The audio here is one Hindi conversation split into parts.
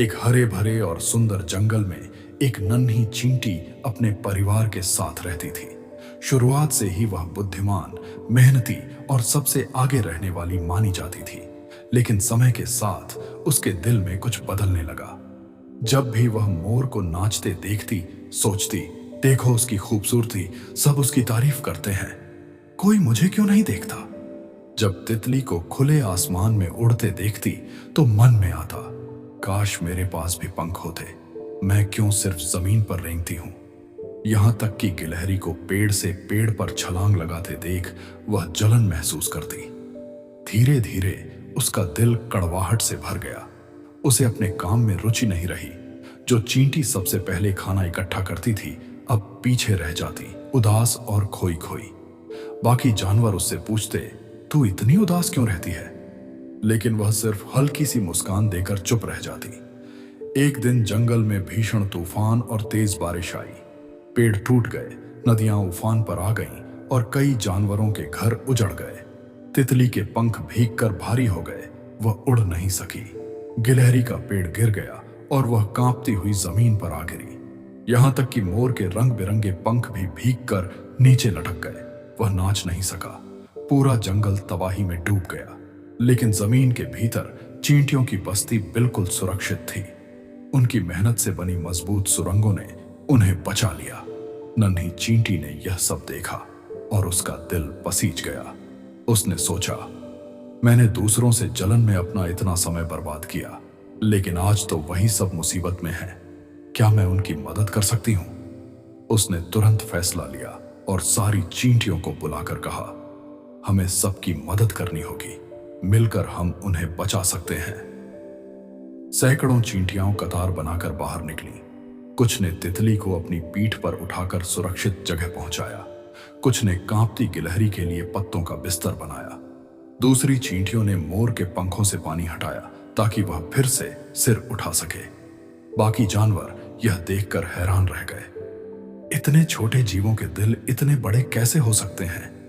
एक हरे भरे और सुंदर जंगल में एक नन्ही चींटी अपने परिवार के साथ रहती थी। शुरुआत से ही वह बुद्धिमान, मेहनती और सबसे आगे रहने वाली मानी जाती थी। लेकिन समय के साथ उसके दिल में कुछ बदलने लगा। जब भी वह मोर को नाचते देखती, सोचती, देखो उसकी खूबसूरती, सब उसकी तारीफ करते हैं, कोई मुझे क्यों नहीं देखता। जब तितली को खुले आसमान में उड़ते देखती तो मन में आता, काश मेरे पास भी पंख होते, मैं क्यों सिर्फ जमीन पर रेंगती हूं। यहां तक कि गिलहरी को पेड़ से पेड़ पर छलांग लगाते देख वह जलन महसूस करती। धीरे धीरे उसका दिल कड़वाहट से भर गया। उसे अपने काम में रुचि नहीं रही। जो चींटी सबसे पहले खाना इकट्ठा करती थी, अब पीछे रह जाती, उदास और खोई खोई। बाकी जानवर उससे पूछते, तू इतनी उदास क्यों रहती है? लेकिन वह सिर्फ हल्की सी मुस्कान देकर चुप रह जाती। एक दिन जंगल में भीषण तूफान और तेज बारिश आई। पेड़ टूट गए, नदियां उफान पर आ गईं और कई जानवरों के घर उजड़ गए। तितली के पंख भीगकर भारी हो गए, वह उड़ नहीं सकी। गिलहरी का पेड़ गिर गया और वह कांपती हुई जमीन पर आ गिरी। यहां तक कि मोर के रंग बिरंगे पंख भी भीगकर नीचे लटक गए। वह नाच नहीं सका। पूरा जंगल तबाही में डूब गया। लेकिन जमीन के भीतर चींटियों की बस्ती बिल्कुल सुरक्षित थी। उनकी मेहनत से बनी मजबूत सुरंगों ने उन्हें बचा लिया। नन्ही चींटी ने यह सब देखा और उसका दिल पसीज गया। उसने सोचा, मैंने दूसरों से जलन में अपना इतना समय बर्बाद किया, लेकिन आज तो वही सब मुसीबत में है। क्या मैं उनकी मदद कर सकती हूं? उसने तुरंत फैसला लिया और सारी चींटियों को बुलाकर कहा, हमें सबकी मदद करनी होगी, मिलकर हम उन्हें बचा सकते हैं। सैकड़ों चींटियां कतार बनाकर बाहर निकली। कुछ ने तितली को अपनी पीठ पर उठाकर सुरक्षित जगह पहुंचाया। कुछ ने कांपती गिलहरी के लिए पत्तों का बिस्तर बनाया। दूसरी चींटियों ने मोर के पंखों से पानी हटाया ताकि वह फिर से सिर उठा सके। बाकी जानवर यह देखकर हैरान रह गए। इतने छोटे जीवों के दिल इतने बड़े कैसे हो सकते हैं?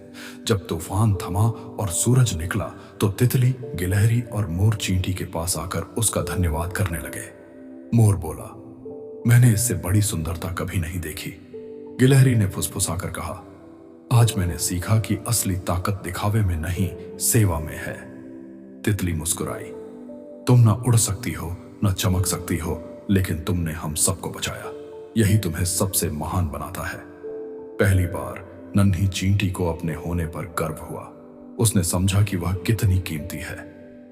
जब तूफान थमा और सूरज निकला तो तितली, गिलहरी और मोर चींटी के पास आकर उसका धन्यवाद करने लगे। मोर बोला, मैंने इससे बड़ी सुंदरता कभी नहीं देखी। गिलहरी ने फुसफुसाकर कहा, आज मैंने सीखा कि असली ताकत दिखावे में नहीं, सेवा में है। तितली मुस्कुराई, तुम ना उड़ सकती हो, न चमक सकती हो, लेकिन तुमने हम सबको बचाया। यही तुम्हें सबसे महान बनाता है। पहली बार नन्ही चींटी को अपने होने पर गर्व हुआ। उसने समझा कि वह कितनी कीमती है।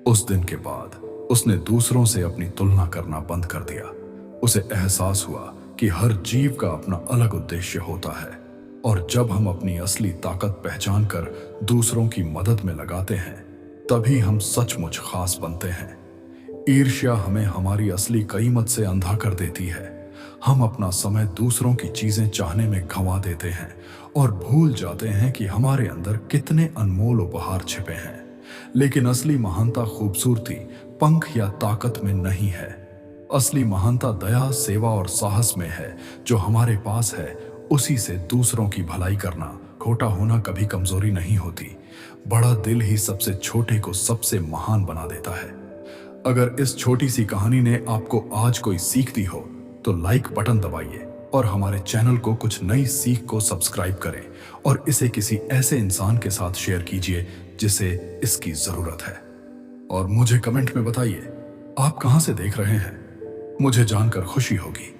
उस दिन के बाद उसने दूसरों से अपनी तुलना करना बंद कर दिया। उसे एहसास हुआ कि हर जीव का अपना अलग उद्देश्य होता है, और जब हम अपनी असली ताकत पहचान कर दूसरों की मदद में लगाते हैं, तभी हम सचमुच खास बनते हैं। ईर्ष्या हमें हमारी असली कीमत से अंधा कर देती है। हम अपना समय दूसरों की चीजें चाहने में गंवा देते हैं और भूल जाते हैं कि हमारे अंदर कितने अनमोल उपहार छिपे हैं। लेकिन असली महानता खूबसूरती, पंख या ताकत में नहीं है। असली महानता दया, सेवा और साहस में है। जो हमारे पास है उसी से दूसरों की भलाई करना, खोटा होना कभी कमजोरी नहीं होती। बड़ा दिल ही सबसे छोटे को सबसे महान बना देता है। अगर इस छोटी सी कहानी ने आपको आज कोई सीख दी हो तो लाइक बटन दबाइए और हमारे चैनल को कुछ नई सीख को सब्सक्राइब करें और इसे किसी ऐसे इंसान के साथ शेयर कीजिए जिसे इसकी जरूरत है। और मुझे कमेंट में बताइए, आप कहां से देख रहे हैं? मुझे जानकर खुशी होगी।